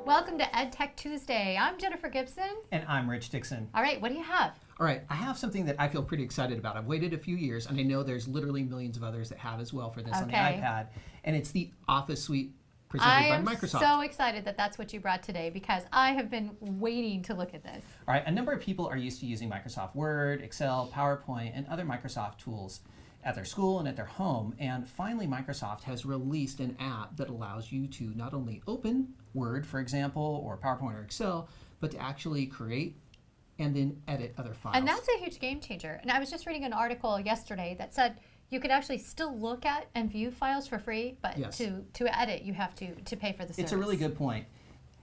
Welcome to EdTech Tuesday. I'm Jennifer Gibson. And I'm Rich Dixon. All right, what do you have? All right, I have something that I feel pretty excited about. I've waited a few years, and I know there's literally millions of others that have as well for this on the iPad. And it's the Office Suite presented by Microsoft. I am so excited that that's what you brought today because I have been waiting to look at this. All right, a number of people are used to using Microsoft Word, Excel, PowerPoint, and other Microsoft tools at their school and at their home. And finally, Microsoft has released an app that allows you to not only open Word, for example, or PowerPoint or Excel, but to actually create and then edit other files. And that's a huge game changer. And I was just reading an article yesterday that said you could actually still look at and view files for free, but yes, to edit, you have to pay for the service. It's a really good point.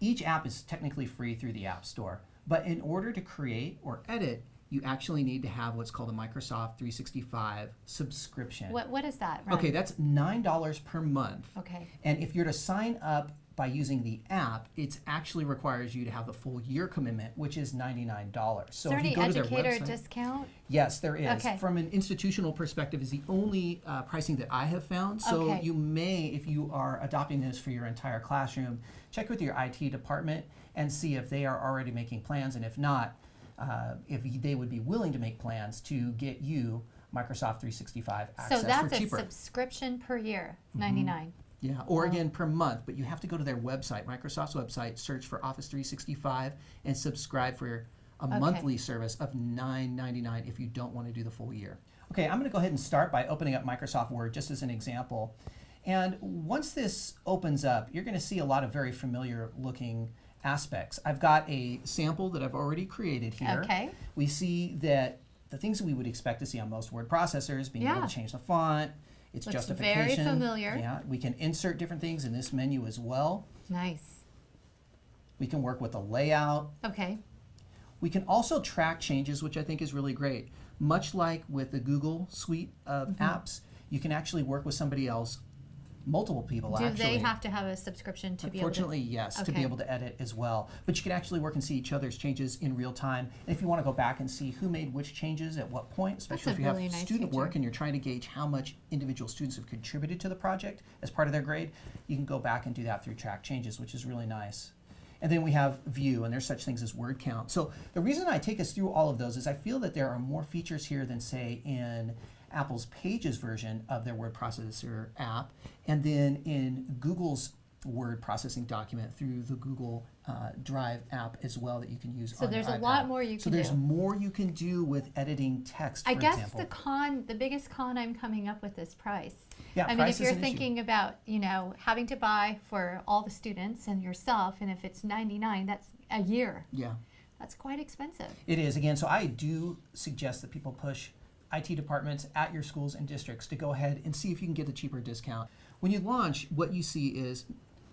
Each app is technically free through the App Store, but in order to create or edit, you actually need to have what's called a Microsoft 365 subscription. What is that? Ryan? Okay, that's $9 per month. Okay. And if you're to sign up by using the app, it actually requires you to have a full year commitment, which is $99. So is there if you any go to their educator website, discount? Yes, there is. Okay. From an institutional perspective, is the only pricing that I have found. So okay, you may, if you are adopting this for your entire classroom, check with your IT department and see if they are already making plans, and if not, if they would be willing to make plans to get you Microsoft 365 access so that's for cheaper. a subscription per year, $99. Yeah, or again per month, but you have to go to their website, Microsoft's website, search for Office 365, and subscribe for a monthly service of $9.99 if you don't want to do the full year. Okay, I'm going to go ahead and start by opening up Microsoft Word just as an example. And once this opens up, you're going to see a lot of very familiar looking aspects. I've got a sample that I've already created here. Okay. We see that the things that we would expect to see on most word processors, being able to change the font, its looks justification. very familiar. Yeah, we can insert different things in this menu as well. Nice. We can work with the layout. Okay. We can also track changes, which I think is really great. Much like with the Google suite of apps, you can actually work with somebody else, multiple people actually. Do they have to have a subscription to be able to? Unfortunately, yes, to be able to edit as well. But you can actually work and see each other's changes in real time. And if you want to go back and see who made which changes at what point, especially if you have student work and you're trying to gauge how much individual students have contributed to the project as part of their grade, you can go back and do that through track changes, which is really nice. And then we have view, and there's such things as word count. So the reason I take us through all of those is I feel that there are more features here than, say, in Apple's Pages version of their word processor app, and then in Google's word processing document through the Google Drive app as well that you can use on your iPad. So there's a lot more you can do. So there's more you can do with editing text, for example. I guess the biggest con I'm coming up with is price. Yeah, I mean, if you're thinking about, having to buy for all the students and yourself, and if it's $99, that's a year. Yeah. That's quite expensive. It is. Again, so I do suggest that people push IT departments at your schools and districts to go ahead and see if you can get a cheaper discount. When you launch, what you see is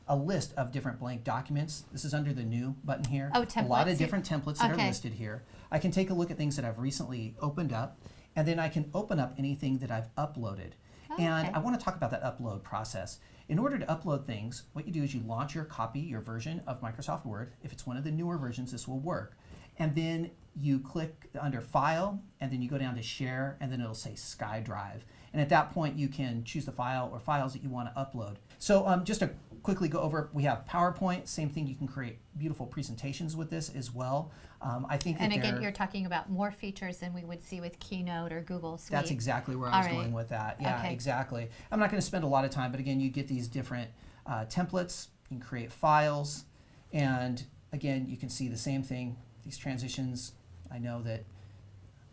a list of different blank documents. This is under the new button here. Oh, templates. A lot of different templates that are listed here. I can take a look at things that I've recently opened up, and then I can open up anything that I've uploaded. And I want to talk about that upload process. In order to upload things, what you do is you launch your copy, your version of Microsoft Word. If it's one of the newer versions, this will work. And then you click under File, and then you go down to Share, and then it'll say SkyDrive. And at that point, you can choose the file or files that you want to upload. So just to quickly go over, we have PowerPoint. Same thing, you can create beautiful presentations with this as well. I think that again, you're talking about more features than we would see with Keynote or Google Suite. That's exactly where I was going with that. Yeah, exactly. I'm not going to spend a lot of time, but again, you get these different templates. You can create files. And again, you can see the same thing. These transitions, I know that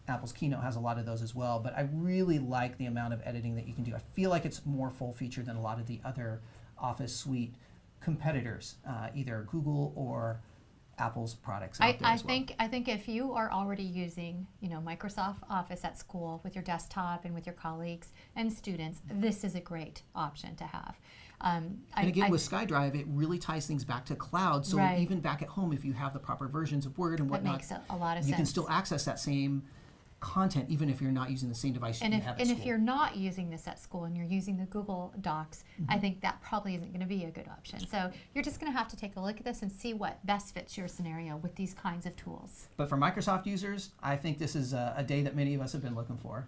Apple's Keynote has a lot of those as well, but I really like the amount of editing that you can do. I feel like it's more full featured than a lot of the other Office Suite competitors, either Google or Apple's products out there as well. I think if you are already using, Microsoft Office at school with your desktop and with your colleagues and students, this is a great option to have. And again, with SkyDrive, it really ties things back to cloud. So even back at home, if you have the proper versions of Word and whatnot, that makes a lot of sense. You can still access that same content even if you're not using the same device you have at school. And if you're not using this at school and you're using the Google Docs, I think that probably isn't going to be a good option. So you're just going to have to take a look at this and see what best fits your scenario with these kinds of tools. But for Microsoft users, I think this is a day that many of us have been looking for.